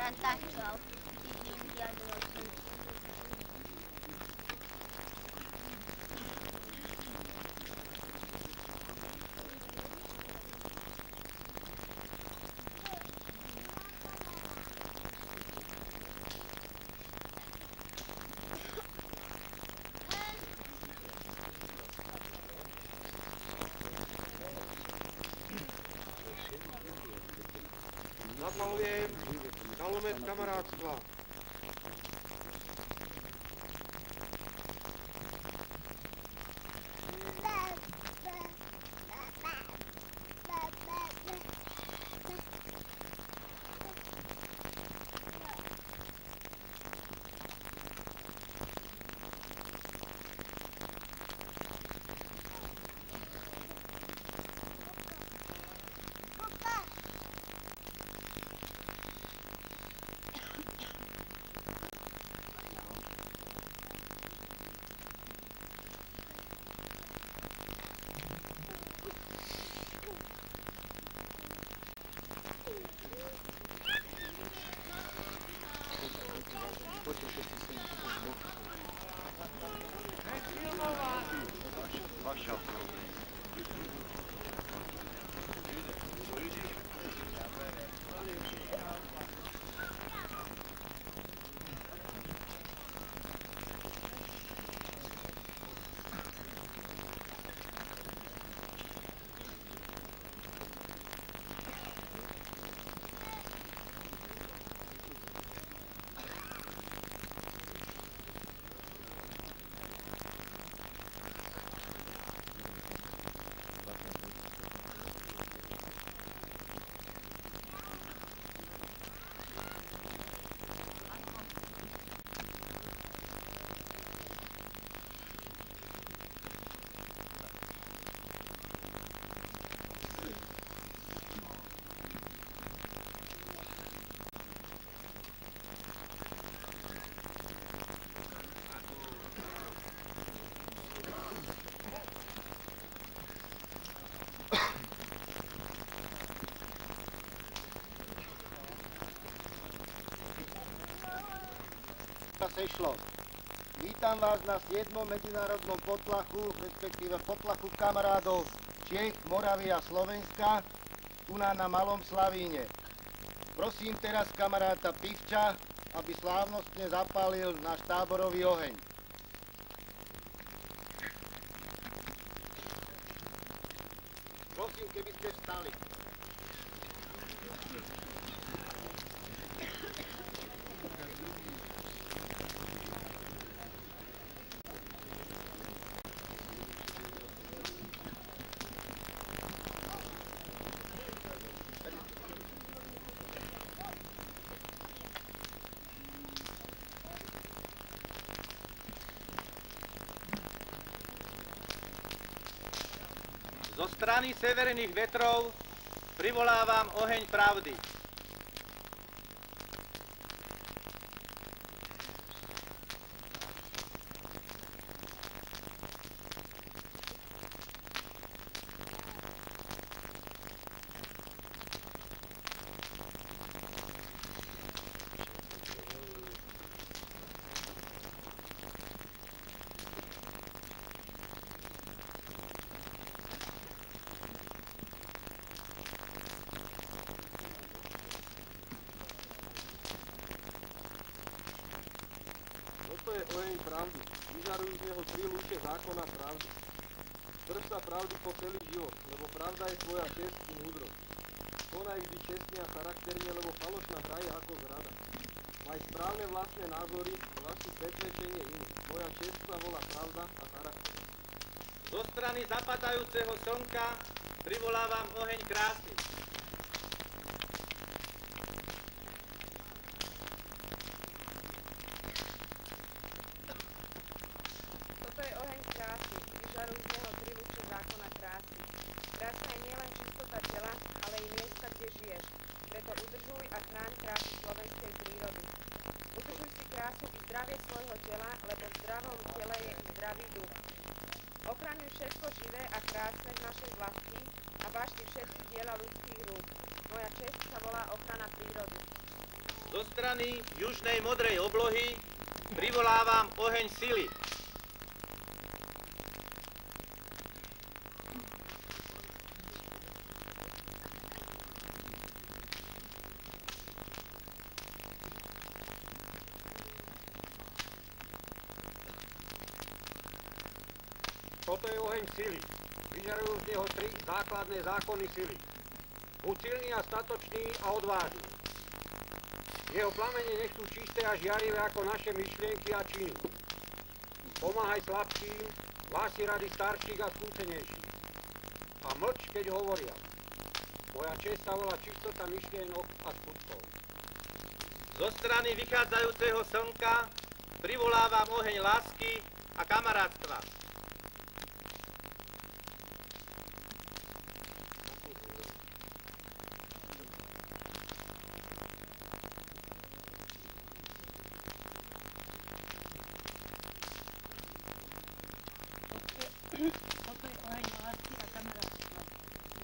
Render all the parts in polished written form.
Not that well. The other one. Zapalujem žalomec kamarádstva. Sešlo. Vítam vás na 7. medzinárodnom potlachu, respektíve potlachu kamarádov Čiech, Moravy a Slovenska, tu na Malom Slavíne. Prosím teraz kamaráta Pivča, aby slávnostne zapálil náš táborový oheň. Prosím, keby ste vstali. Zo strany severných vetrov privolávam oheň pravdy. Toto je oheň pravdy. Vyžarujú z neho 3 lúče zákona pravdy. Drž sa pravdy po celý život, lebo pravda je tvoja česť i múdrosť. Konaj vždy čestne a charakterne, lebo falošná hra je ako zrada. Maj správne vlastné názory, vlastní presvedčenie iných. Tvoja česť sa volá pravda a charakter. Zo strany zapadajúceho slnka privolávam oheň krásy. Toto je oheň krásy, vyžarujú z neho 3 lúče zákona krásy. Krásna je nielen čistota tela, ale i miesta, kde žiješ. Preto udržuj a chráň krásu slovenskej prírody. Udržuj si krásu i zdravie svojho tela, lebo v zdravom tele je i zdravý duch. Ochraňuj všetko živé a krásne z našej vlasti a vážte všetky diela ľudských rúk. Moja česť sa volá ochrana prírody. Zo strany južnej modrej oblohy privolávam oheň sily. Toto je oheň sily. Vyžarujú z neho 3 základné zákony sily. Buď silný a statočný a odvážny. Jeho plamene nech sú čisté a žiarivé ako naše myšlienky a činy. Pomáhaj slabším, hlási rady starších a skúsenejších. A mlč, keď hovoria. Moja česť sa volá čistota myšlienok a skutkov. Zo strany vychádzajúceho slnka privolávam oheň lásky a kamarátstva. Toto je oheň lásky a kamarátstva.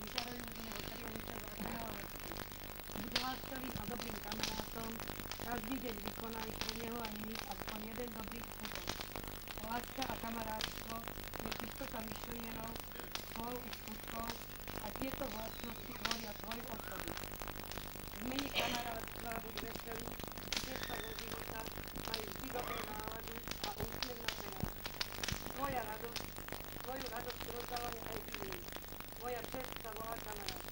Vyžarujú z neho 3 lúče zákona lásky. Buď láskavým a dobrým kamarátom, každý deň vykonaj pre neho a iných aspoň jeden dobrý skutok. Láska a kamarátstvo je čistota myšlienok, slov i skutkov a tieto vlastnosti tvoria tvoju osobu. V mene kamarátstva buď veselý, tiež sa do života, maj vždy dobrú náladu a úsmev na tvári. Tvoja radosť, tvoju radosť rozdávame aj iným. Tvoja česť sa volá kamarátstvo.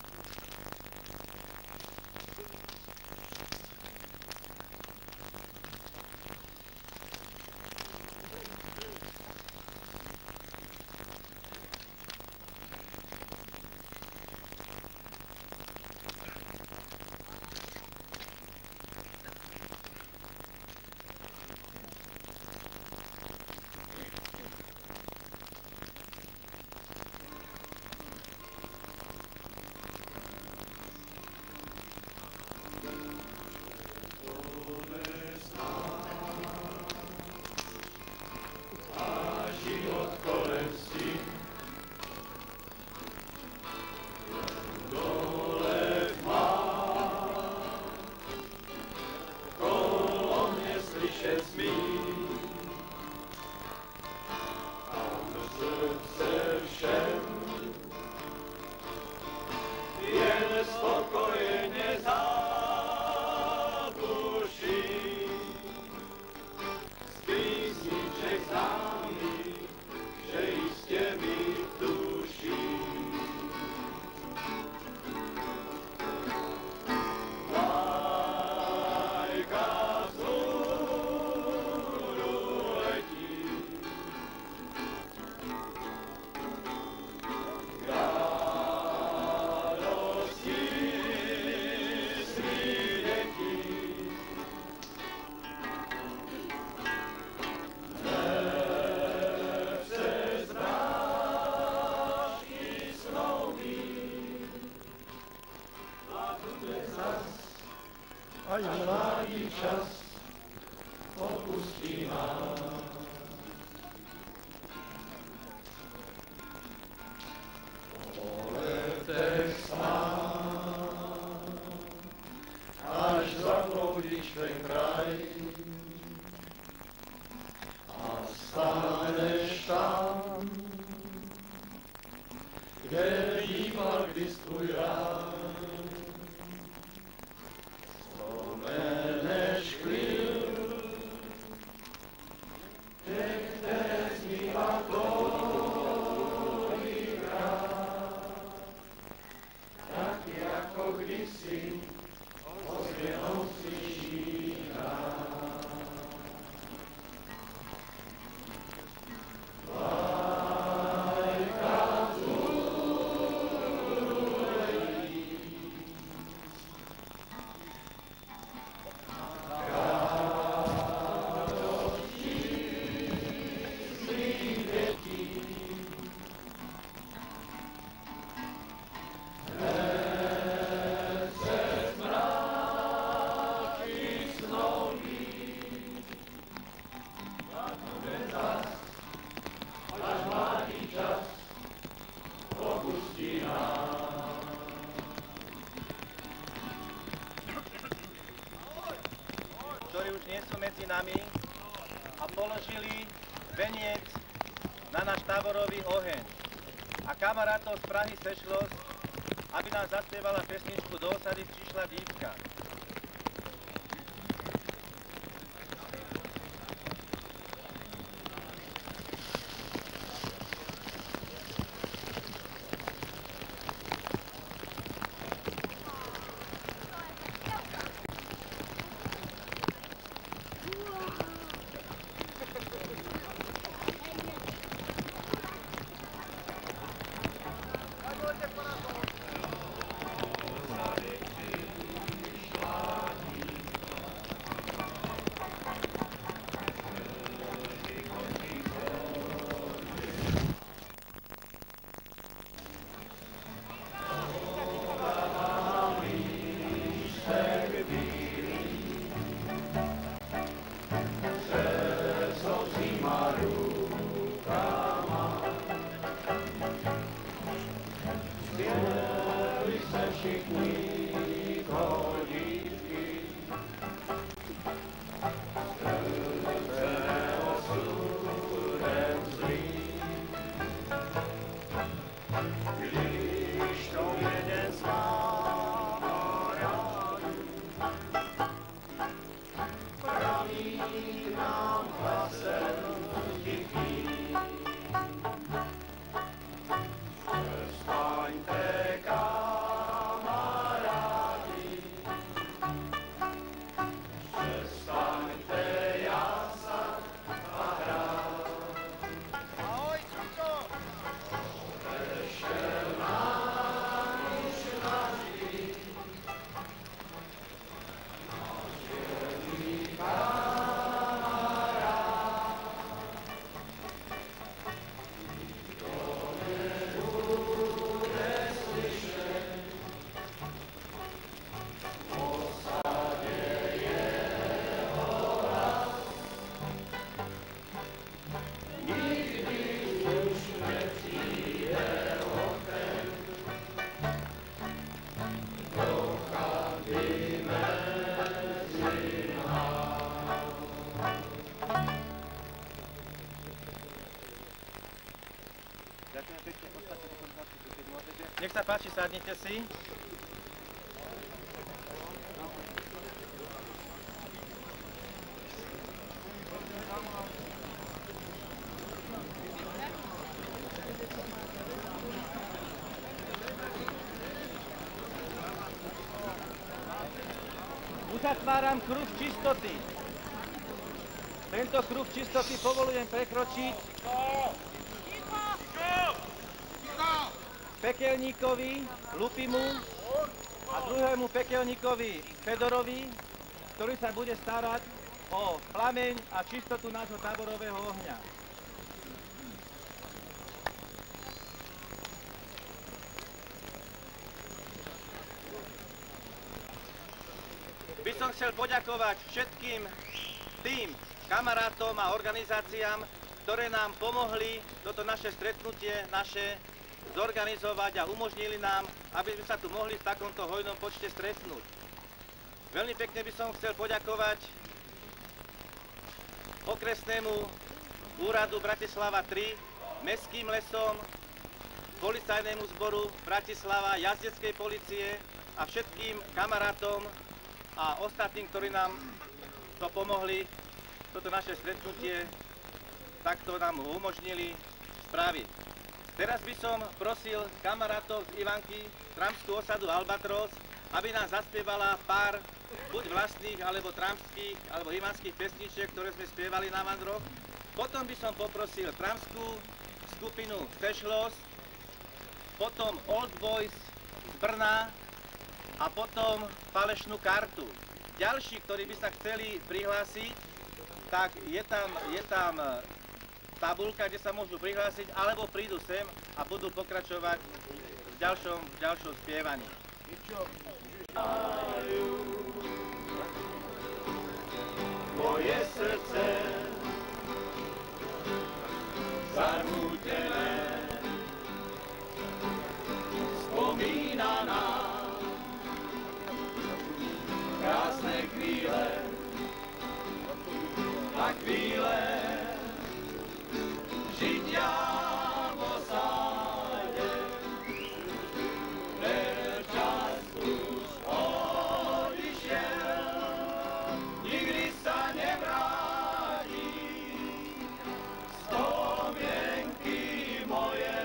čas opustí nás. Po letech sám, až zabloudíš ten kraj a staneš tam, kde býval kdys tvůj ráj. Vzpomeneš chvíl, těch, které zmývá kolikrát, taky jako kdysi ozvěnou slyší rád. Ktorí už nie sú medzi nami a položili veniec na náš táborový oheň. A kamarátov z Prahy sešlo, aby nám zaspievala pesničku Do osady prišla dívka. Nech sa páči, sadnite si. Uzatváram kruh čistoty. Tento kruh čistoty povolujem prekročiť pekelníkovi Lupimu a druhému pekelníkovi Fedorovi, ktorý sa bude starať o plameň a čistotu nášho táborového ohňa. by som chcel poďakovať všetkým tým kamarátom a organizáciám, ktoré nám pomohli toto naše stretnutie zorganizovať a umožnili nám, aby sme sa tu mohli v takomto hojnom počte stretnúť. Veľmi pekne by som chcel poďakovať okresnému úradu Bratislava 3, mestským lesom, policajnému zboru Bratislava, jazdeckej polície a všetkým kamarátom a ostatným, ktorí nám to pomohli, toto naše stretnutie takto nám umožnili spraviť. Teraz by som prosil kamarátov z Ivanky, tramskú osadu Albatros, aby nám zaspievala pár buď vlastných, alebo tramských, alebo ivanských pesničiek, ktoré sme spievali na vandroch. Potom by som poprosil tramskú skupinu Sešlos, potom Old Boys z Brna a potom falešnú kartu. Ďalší, ktorí by sa chceli prihlásiť, tak je tam tabuľka, kde sa môžu prihlásiť, alebo prídu sem a budú pokračovať v ďalšom spievaní. Moje srdce zarmútené spomína na krásne chvíle a chvíle žitia v osáde. Ten čas už odišiel, nikdy sa nevráti. Spomienky moje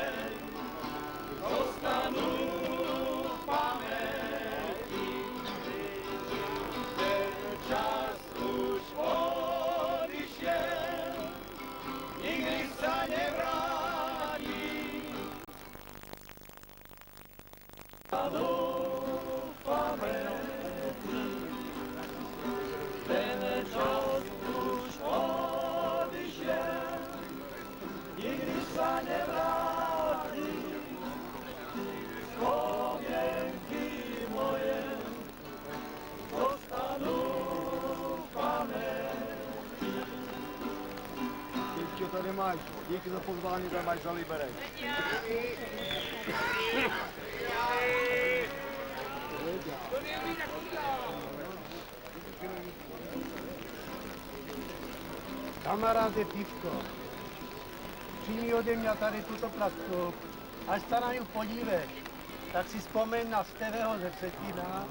zostanú v pamäti. Ten čas už odišiel, nikdy sa nevráti. Dúfame, ten čas už odišiel, nikdy sa nevráti. Spomienky moje zostanú v pamäti. Čo tady máš? Díky za pozvání, tam máš za liberek. Kamaráde Pivko, přijmi ode mě tady tuto placku, až se na ňu podívej, tak si vzpomeň na Stevého ze Vsetína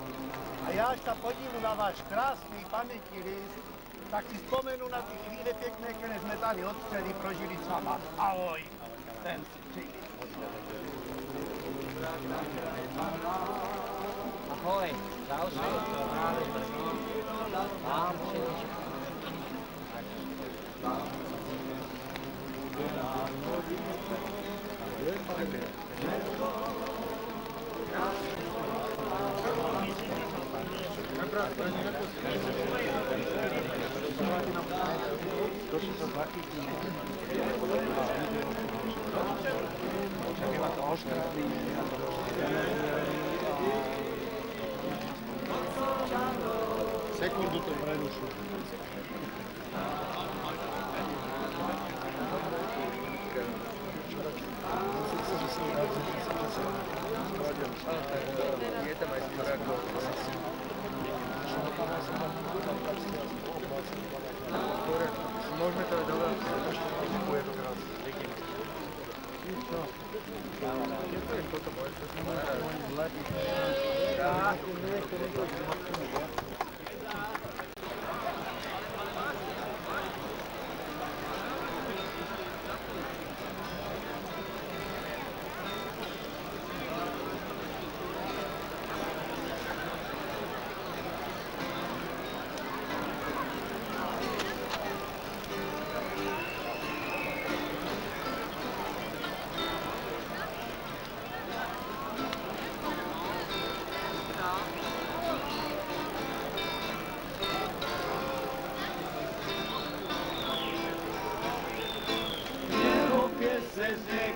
a já až se podívu na váš krásný pamětní list, tak si vzpomenu na ty chvíle pěkné, které jsme tady odstřeli prožili s váma. Ahoj, ten střík. Ahoj, další. Mám všetko. Sekundu to prerušu. Je tam aj skoro ako môžeme to aj dole, bude to krásne. To je toto moje, to som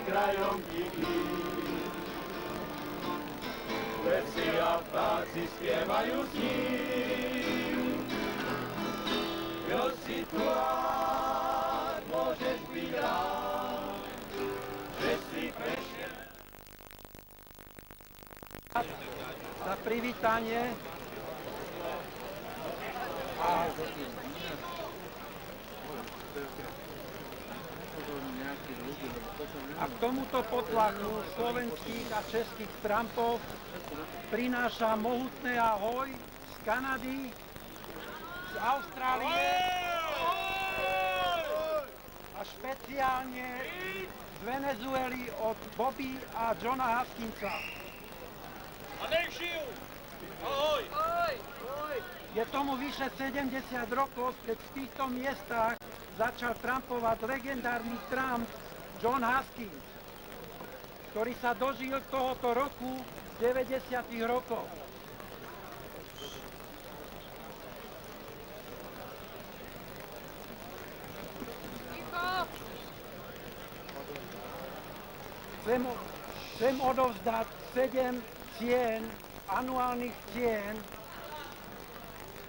krajom díky. Veci a vtáci spievajú s ním. situovať môžeš byť rád, že si prešiel. Za privítanie a k tomuto potlaku slovenských a českých trampov prináša mohutné ahoj z Kanady, z Austrálie a špeciálne z Venezuely od Bobby a Johna Haskinsa. A nech žijú! Ahoj! Je tomu vyše 70 rokov, keď v týchto miestach začal trampovať legendárny Trump John Haskins, ktorý sa dožil tohoto roku 90. rokov. Chcem odovzdať 7 cien, anuálnych cien.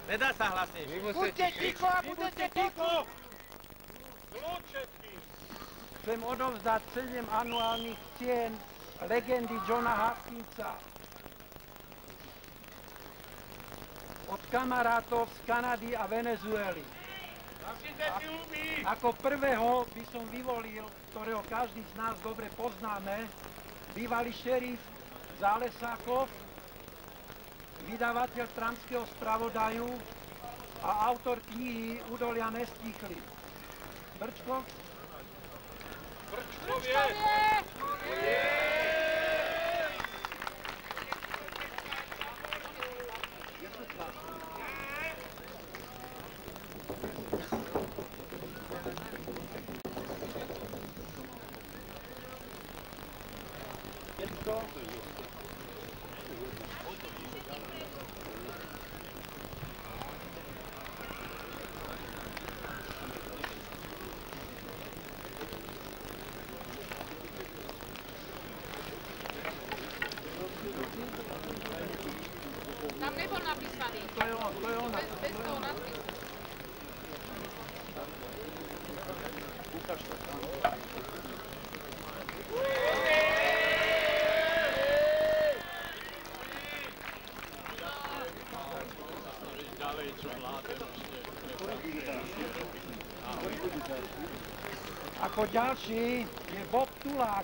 Nedá sa hlasnejšie. Buďte ticho a budete ticho! Chcem odovzdať 7 anuálnych cien legendy Johna Haskinsa. Od kamarátov z Kanady a Venezuely. Ako prvého by som vyvolil, ktorého každý z nás dobre poznáme, bývalý šerif Zálesákov, vydavateľ Trumpského spravodaju a autor knihy Údolia nestíchli. Brčko? Brčkovie! Tam nebol napísaný. To je ona. Bez toho nadpisu. Ukáž to. Ako ďalší je Bob Tulák,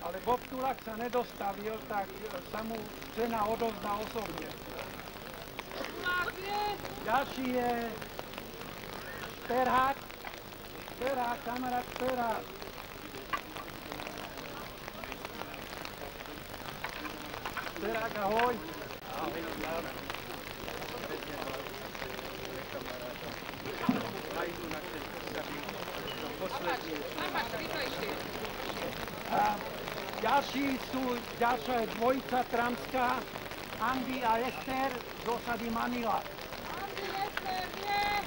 ale Bob Tulák sa nedostavil, tak sa mu cena odovzdá osobne. Ďalší je Sperhák, kamarát Sperhák. Sperhák, ahoj. Ďalšia je dvojica Trumpská, Andy a Ester z osady Manila. Andy, Ester, nie!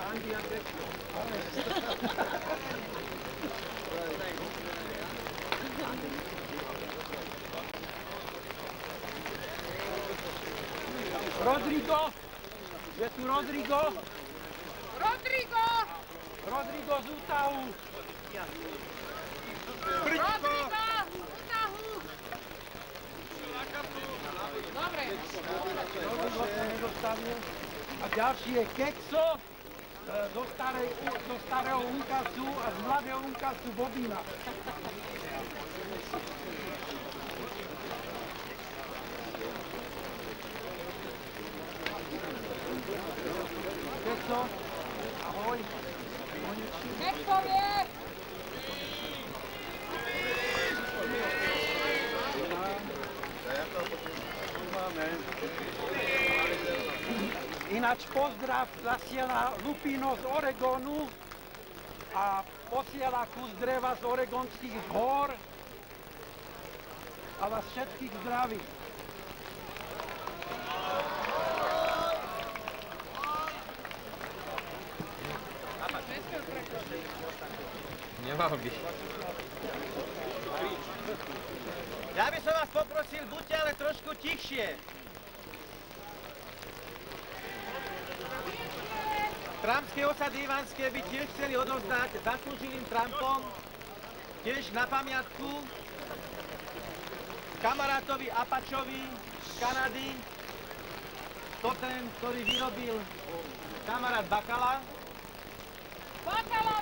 Andy a Ester. Rodrigo! Je tu Rodrigo? Rodrigo! Rodrigo z Utahu! Rodrigo! Utahu! Dobre. Rodrigo sa nedostavil. A ďalší je Kekso zo starého Unkasu a z mladého Unkasu Bobina. Kekso, ahoj. Kekso vie! Ináč pozdrav zasiela Lupino z Oregonu a posiela kus dreva z oregonských hôr a vás všetkých zdraví. Nemal by. Ja by som vás poprosil, buďte ale trošku tichšie. Trampské osady Ivanské by tiež chceli odovzdať zaslúžilým Trampom, tiež na pamiatku, kamarátovi Apačovi z Kanady, totem, ktorý vyrobil kamarát Bakala. Bakala,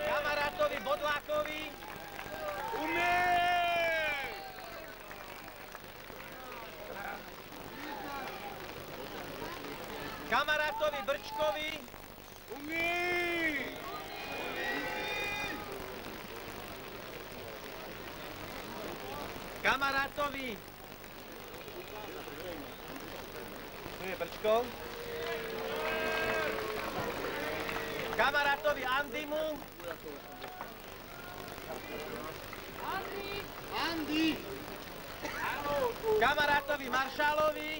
Kamarátovi Bodlákovi. Kamarátovi Brčkovi. Kamarátovi. Tu je Brčkov. Kamarátovi Andymu. Andy! Kamarátovi Maršalovi.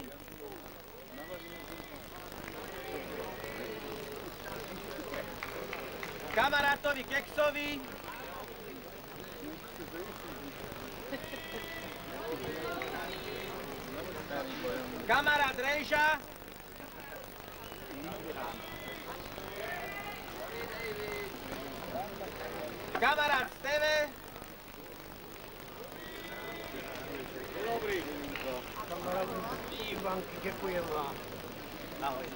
Kamarátovi Keksovi. Kamarát Rejža. Kamarát Steve. Dobrý. Kamarát Ivanky, ďakujem vám. Ahoj.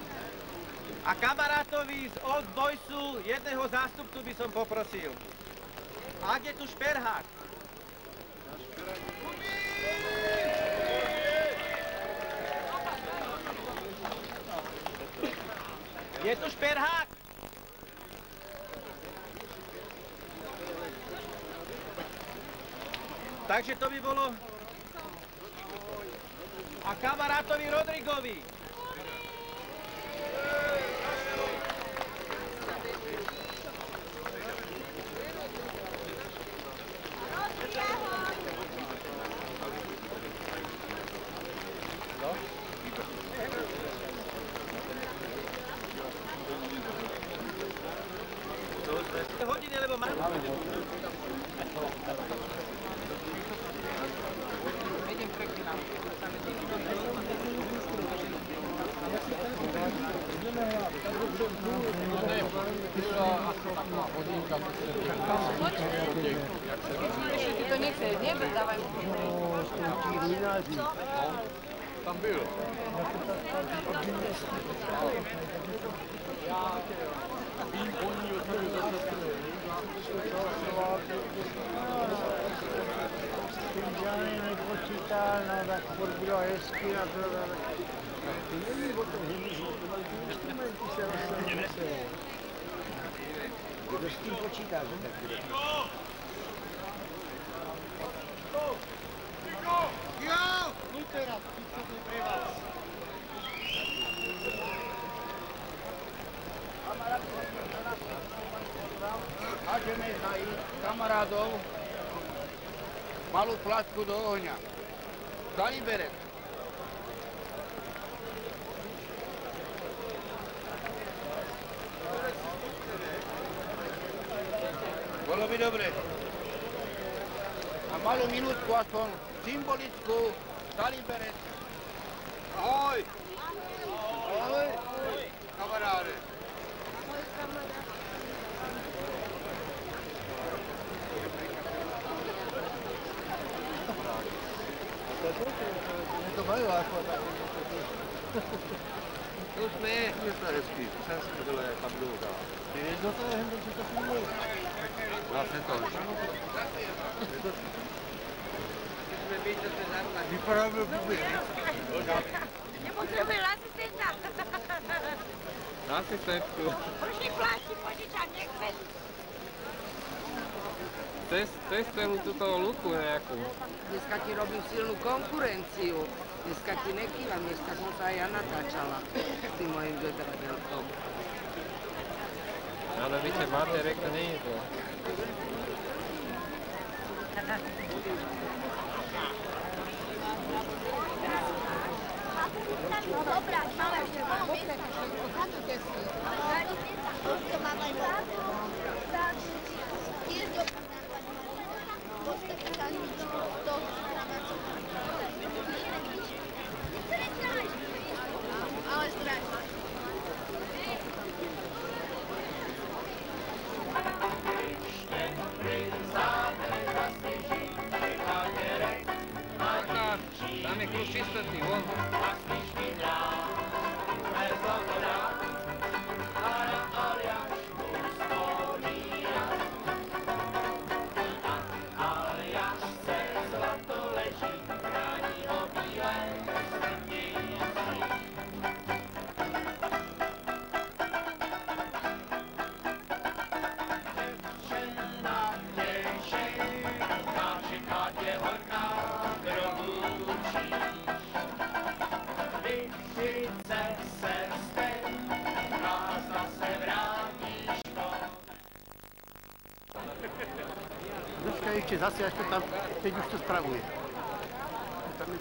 A kamarátovi z Old Boysu jedného zástupcu by som poprosil. Ak je tu Šperhák. Je tu Šperhák? Takže to by bolo... A kamarátovi Rodrigovi. Hodiny, lebo mám... Idem pekne na Ešte ti to nechce, nedávaj mu. Tam byl. Žádný nepočítal, no tak furt bylo hezky a to... Ty není o tom hymniží, to mají instrumenty se rozsadí. Kdo s tím počítá, že tak bude? Jo! No teraz, výsledný pre vás. Hážeme kamarádov malú placku do ohňa. Kaliberek. Bolo by dobre. A malú minútku aspoň symbolickú Kaliberek. Ahoj! Ahoj! Kamaráde. Ahoj, kamaráde. To majú ako tak. To sme. Je to hezký. Jsem si to jak tam dlouhá. Ty vieš, do toho hendel, že to funguje? Vlastne to už. Vypadá by blbý. Nepotřebuješ asistenta. Asistentku. Už pláči požičať, nechceš. Cez celú túto luku nejakú. Dneska ti robím silnú konkurenciu. Dneska ti nekývam, dneska som sa aj ja natáčala s tým mojim vedrdelkom. Ale víte, baterek to nie je to. Dobra, mama ešte malo miesta. Zatúte si. To mám aj tak. Tiež do... Ale zdraž. Tam je kľúč čistotný, von. Dneska ešte zase, až to tam, teď už to spravuje. Tam je